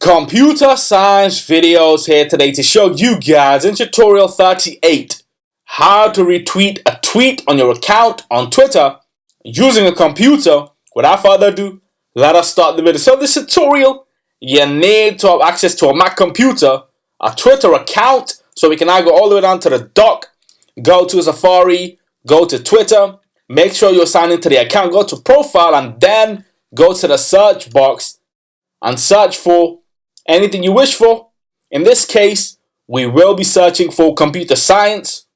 Computer science videos here today to show you guys in tutorial 38 how to retweet a tweet on your account on Twitter using a computer. Without further ado, let us start the video. So this tutorial, you need to have access to a Mac computer, a Twitter account, so we can now go all the way down to the dock, go to Safari, go to Twitter, make sure you're signed into the account, go to profile, and then go to the search box and search for anything you wish for. In this case, we will be searching for computer science.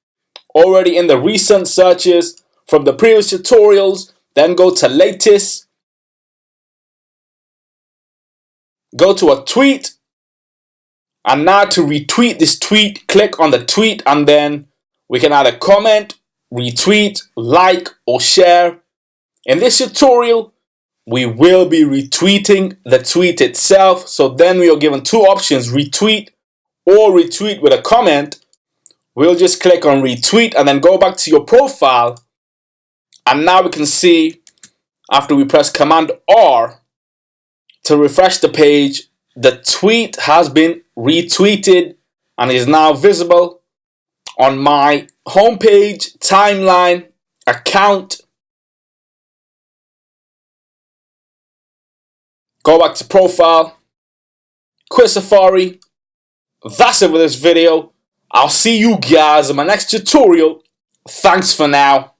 Already in the recent searches from the previous tutorials, then go to latest, go to a tweet, and now to retweet this tweet, click on the tweet, and then we can either comment, retweet, like, or share. In this tutorial, we will be retweeting the tweet itself. So then we are given two options, retweet or retweet with a comment. We'll just click on retweet and then go back to your profile. And now we can see, after we press Command R to refresh the page, the tweet has been retweeted and is now visible on my homepage, timeline, account. Go back to profile, quit Safari. That's it for this video. I'll see you guys in my next tutorial. Thanks for now.